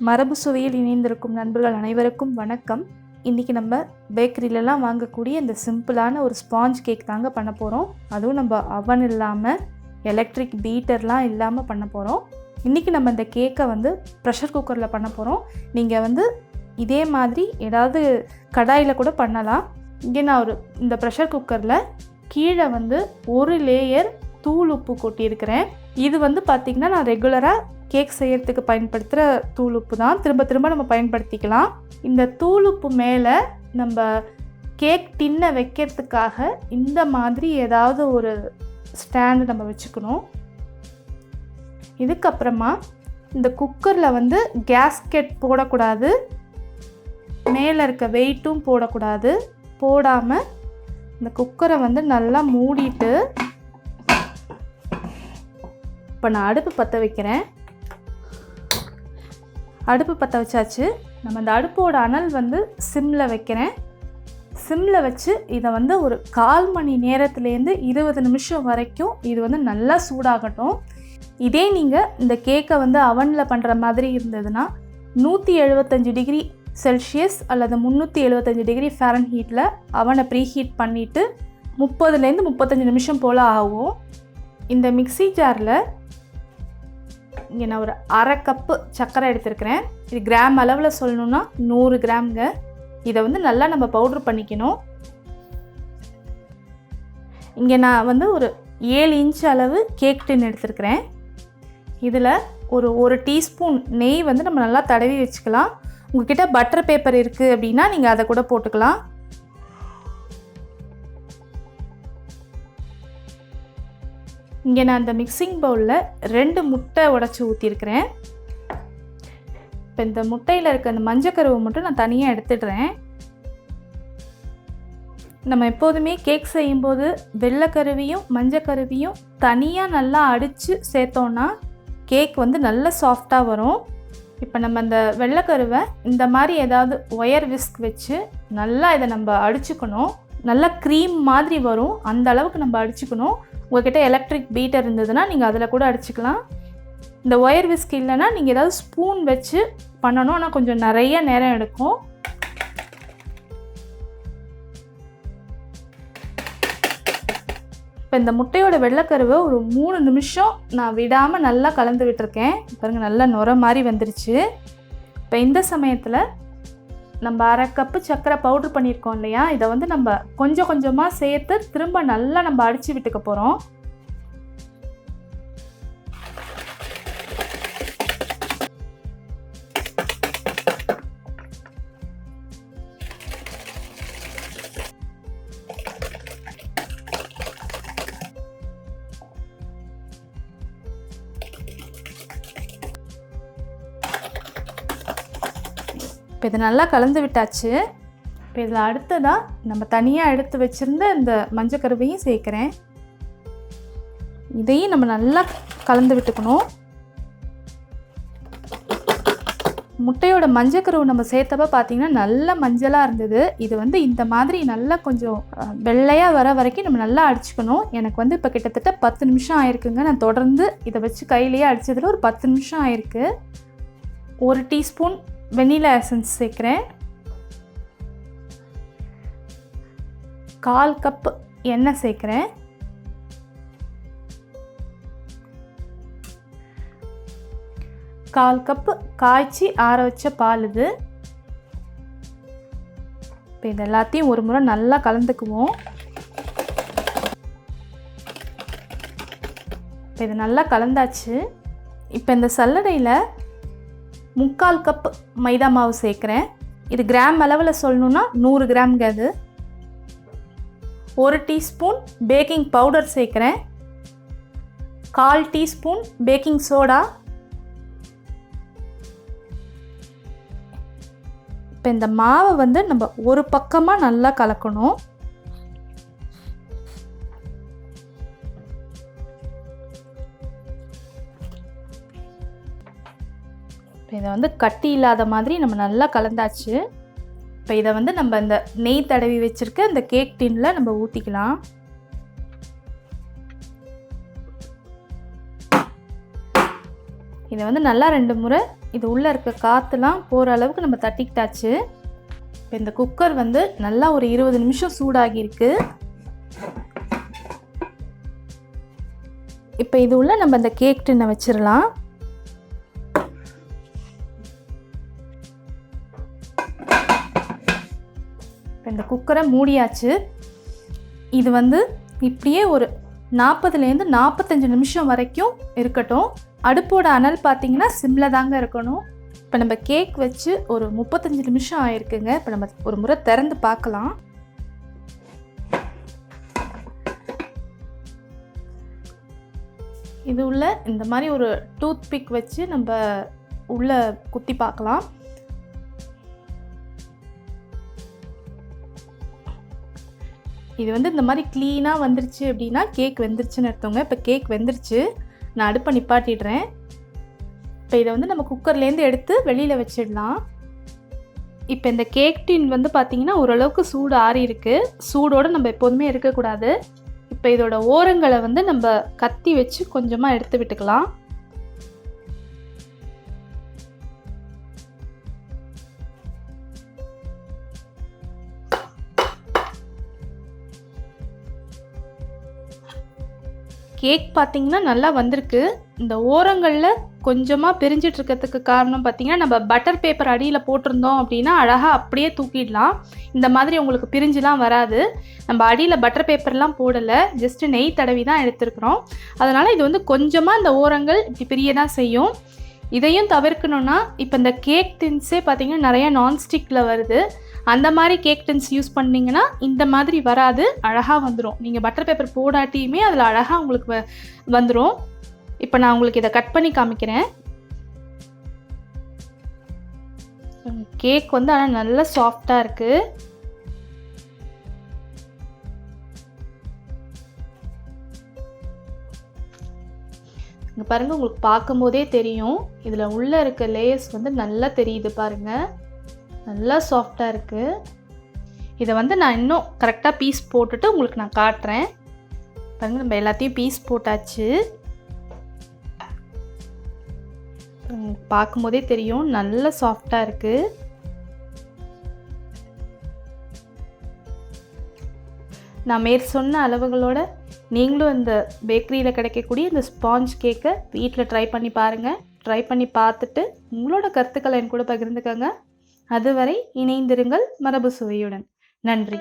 மரபு சுவையில் இணைந்திருக்கும் நண்பர்கள் அனைவருக்கும் வணக்கம். இன்றைக்கி நம்ம பேக்கரியிலலாம் வாங்கக்கூடிய இந்த சிம்பிளான ஒரு ஸ்பாஞ்ச் கேக் தாங்க பண்ண போகிறோம். அதுவும் நம்ம அவன் இல்லாமல் எலக்ட்ரிக் பீட்டர்லாம் இல்லாமல் பண்ண போகிறோம். இன்றைக்கி நம்ம இந்த கேக்கை ப்ரெஷர் குக்கரில் பண்ண போகிறோம். நீங்கள் இதே மாதிரி ஏதாவது கடாயில் கூட பண்ணலாம். இங்கே நான் இந்த ப்ரெஷர் குக்கரில் கீழே ஒரு லேயர் தூள் உப்பு கொட்டியிருக்கிறேன். இது பார்த்திங்கன்னா நான் ரெகுலராக கேக் செய்கிறதுக்கு பயன்படுத்துகிற தூள் உப்பு தான். திரும்ப திரும்ப நம்ம பயன்படுத்திக்கலாம். இந்த தூள் உப்பு மேலே நம்ம கேக் டின்னை வைக்கிறதுக்காக இந்த மாதிரி ஏதாவது ஒரு ஸ்டாண்டு நம்ம வச்சுக்கணும். இதுக்கப்புறமா இந்த குக்கரில் கேஸ்கெட் போடக்கூடாது, மேலே இருக்க வெயிட்டும் போடக்கூடாது. போடாமல் இந்த குக்கரை நல்லா மூடிட்டு இப்போ நான் அடுப்பு பற்ற வைக்கிறேன். அடுப்பு பற்ற வச்சாச்சு. நம்ம அந்த அடுப்போட அனல் சிம்மில் வைக்கிறேன். சிம்மில் வச்சு இதை ஒரு 1/4 மணி நேரத்துலேருந்து 20 நிமிஷம் வரைக்கும் இது நல்லா சூடாகட்டும். இதே நீங்கள் இந்த கேக்கை அவனில் பண்ணுற மாதிரி இருந்ததுன்னா 175 டிகிரி செல்சியஸ் அல்லது 375 டிகிரி ஃபாரன்ஹீட்டில் அவனை ப்ரீஹீட் பண்ணிவிட்டு 30லேருந்து 35 நிமிஷம் போல் ஆகும். இந்த மிக்ஸி ஜாரில் இங்கே நான் ஒரு 1/2 கப்பு சர்க்கரை எடுத்துருக்கிறேன். இது கிராம் அளவில் சொல்லணுன்னா 100 கிராம்ங்க. இதை நல்லா நம்ம பவுட்ரு பண்ணிக்கணும். இங்கே நான் ஒரு 7 இன்ச் அளவு கேக் டின் எடுத்துருக்கிறேன். இதில் ஒரு டீஸ்பூன் நெய் நம்ம நல்லா தடவி வச்சுக்கலாம். உங்கள்கிட்ட பட்டர் பேப்பர் இருக்குது அப்படின்னா நீங்கள் அதை கூட போட்டுக்கலாம். இங்கே நான் அந்த மிக்சிங் பவுலில் 2 முட்டை உடச்சி ஊற்றிருக்கிறேன். இப்போ இந்த முட்டையில் இருக்க அந்த மஞ்சக்கருவை மட்டும் நான் தனியாக எடுத்துடுறேன். நம்ம எப்போதுமே கேக் செய்யும்போது வெள்ளைக்கருவியும் மஞ்சக்கருவியும் தனியாக நல்லா அடித்து சேர்த்தோன்னா கேக் நல்லா சாஃப்டாக வரும். இப்போ நம்ம அந்த வெள்ளைக்கருவை இந்த மாதிரி ஏதாவது ஒயர் விஸ்க் வச்சு நல்லா இதை நம்ம அடிச்சுக்கணும். நல்லா க்ரீம் மாதிரி வரும், அந்த அளவுக்கு நம்ம அடிச்சுக்கணும். உங்கள்கிட்ட எலக்ட்ரிக் பீட்டர் இருந்ததுன்னா நீங்கள் அதில் கூட அடிச்சுக்கலாம். இந்த ஒயர் விஸ்க் இல்லைன்னா நீங்கள் ஏதாவது ஸ்பூன் வச்சு பண்ணணும். ஆனால் கொஞ்சம் நிறைய நேரம் எடுக்கும். இப்போ இந்த முட்டையோட வெள்ளைக்கருவை ஒரு 3 நிமிஷம் நான் விடாமல் நல்லா கலந்து விட்டுருக்கேன். பாருங்கள், நல்லா நுர மாதிரி வந்துருச்சு. இப்போ இந்த சமயத்தில் நம்ம 1/2 கப்பு சர்க்கரை பவுட்ரு பண்ணியிருக்கோம் இல்லையா, இதை நம்ம கொஞ்சம் கொஞ்சமாக சேர்த்து திரும்ப நல்லா நம்ம அடித்து விட்டுக்க போகிறோம். இப்போ இதை நல்லா கலந்து விட்டாச்சு. இப்போ இதில் அடுத்ததாக நம்ம தனியாக எடுத்து வச்சுருந்த இந்த மஞ்சக்கருவையும் சேர்க்குறேன். இதையும் நம்ம நல்லா கலந்து விட்டுக்கணும். முட்டையோட மஞ்சக்கருவை நம்ம சேர்த்தப்ப பார்த்திங்கன்னா நல்ல மஞ்சளாக இருந்தது. இது இந்த மாதிரி நல்லா கொஞ்சம் வெள்ளையாக வர வரைக்கும் நம்ம நல்லா அடிச்சுக்கணும். எனக்கு இப்போ கிட்டத்தட்ட 10 நிமிஷம் ஆயிருக்குங்க. நான் தொடர்ந்து இதை வச்சு கையிலேயே அடித்ததில் ஒரு 10 நிமிஷம் ஆயிருக்கு. 1 டீஸ்பூன் வெனிலா எசன்ஸ் சேர்க்குறேன். 1/4 கப் எண்ணெய் சேர்க்குறேன். கால் கப்பு காய்ச்சி ஆற வச்ச பால் இது. இப்போ இது எல்லாத்தையும் ஒரு முறை நல்லா கலந்துக்குவோம். இப்போ இது நல்லா கலந்தாச்சு. இப்போ இந்த சல்லடையில் 3/4 கப் மைதா மாவு சேர்க்குறேன். இது கிராம் அளவில் சொல்லணுன்னா 100 கிராம்ங்க. அது 1 டீஸ்பூன் பேக்கிங் பவுடர் சேர்க்குறேன். 1/4 டீஸ்பூன் பேக்கிங் சோடா. இப்போ இந்த மாவை நம்ம ஒரு பக்கமாக நல்லா கலக்கணும். இதை கட்டி இல்லாத மாதிரி நம்ம நல்லா கலந்தாச்சு. இப்போ இதை நம்ம இந்த நெய் தடவி வச்சுருக்க இந்த கேக் டின்னில் நம்ம ஊற்றிக்கலாம். இதை நல்லா 2 முறை இது உள்ளே இருக்க காற்றுலாம் போகிற அளவுக்கு நம்ம தட்டிக்கிட்டாச்சு. இப்போ இந்த குக்கர் வந்து நல்லா ஒரு 20 நிமிஷம் சூடாகியிருக்கு. இப்போ இது உள்ள நம்ம இந்த கேக் டின்னை வச்சிடலாம். இப்போ இந்த குக்கரை மூடியாச்சு. இது வந்து இப்படியே ஒரு 40லேருந்து 45 நிமிஷம் வரைக்கும் இருக்கட்டும். அடுப்போட அனல் பார்த்திங்கன்னா சிம்மில் தாங்க இருக்கணும். இப்போ நம்ம கேக் வச்சு ஒரு 35 நிமிஷம் ஆயிருக்குங்க. இப்போ நம்ம ஒரு முறை திறந்து பார்க்கலாம். இது உள்ள இந்த மாதிரி ஒரு டூத் பிக் வச்சு நம்ம உள்ளே குத்தி பார்க்கலாம். இது வந்து இந்த மாதிரி க்ளீனாக வந்துருச்சு அப்படின்னா கேக் வெந்துருச்சுன்னு அர்த்தங்க. இப்போ கேக் வெந்துருச்சு. நான் அடுப்பை நிப்பாட்டிடுறேன். இப்போ இதை வந்து நம்ம குக்கர்லேருந்து எடுத்து வெளியில் வச்சிடலாம். இப்போ இந்த கேக் டின் வந்து பார்த்திங்கன்னா ஓரளவுக்கு சூடு ஆறி இருக்குது. சூடோடு நம்ம எப்போதுமே இருக்கக்கூடாது. இப்போ இதோட ஓரங்களை வந்து நம்ம கத்தி வச்சு கொஞ்சமாக எடுத்து விட்டுக்கலாம். கேக் பார்த்திங்கன்னா நல்லா வந்திருக்கு. இந்த ஓரங்களில் கொஞ்சமாக பிரிஞ்சிட்டு இருக்கிறதுக்கு காரணம் பார்த்திங்கன்னா நம்ம பட்டர் பேப்பர் அடியில் போட்டிருந்தோம் அப்படின்னா அழகாக அப்படியே தூக்கிடலாம். இந்த மாதிரி உங்களுக்கு பிரிஞ்சுலாம் வராது. நம்ம அடியில் பட்டர் பேப்பர்லாம் போடலை, ஜஸ்ட்டு நெய் தடவி தான் எடுத்துருக்குறோம். அதனால் இது வந்து கொஞ்சமாக இந்த ஓரங்கள் இப்படி பிரிய தான் செய்யும். இதையும் தவிர்க்கணுன்னா இப்போ இந்த கேக் டின்ஸே பார்த்திங்கன்னா நிறையா நான்ஸ்டிக்கில் வருது. அந்த மாதிரி கேக் டின்ஸ் யூஸ் பண்ணிங்கன்னா இந்த மாதிரி வராது, அழகாக வந்துடும். நீங்கள் பட்டர் பேப்பர் போடாட்டியுமே அதில் அழகாக உங்களுக்கு வந்துடும். இப்போ நான் உங்களுக்கு இதை கட் பண்ணி காமிக்கிறேன். கேக் வந்து ஆனால் நல்லா சாஃப்டாக இருக்குது. இங்கே பாருங்கள், உங்களுக்கு பார்க்கும்போதே தெரியும். இதில் உள்ளே இருக்க லேயர்ஸ் வந்து நல்லா தெரியுது பாருங்கள். நல்லா சாஃப்டாக இருக்குது. இதை வந்து நான் இன்னும் கரெக்டாக பீஸ் போட்டுட்டு உங்களுக்கு நான் காட்டுறேன். பாருங்கள், நம்ம எல்லாத்தையும் பீஸ் போட்டாச்சு. பார்க்கும்போதே தெரியும் நல்லா சாஃப்டாக இருக்குது. நான் சொன்ன அளவுகளோட நீங்களும் இந்த பேக்கரியில் கிடைக்கக்கூடிய இந்த ஸ்பாஞ்ச் கேக்கை வீட்டில் ட்ரை பண்ணி பாருங்கள். ட்ரை பண்ணி பார்த்துட்டு உங்களோட கருத்துக்களை என் கூட பகிர்ந்துக்கங்க. அதுவரை இணைந்திருங்கள் மரபு சுவையுடன். நன்றி.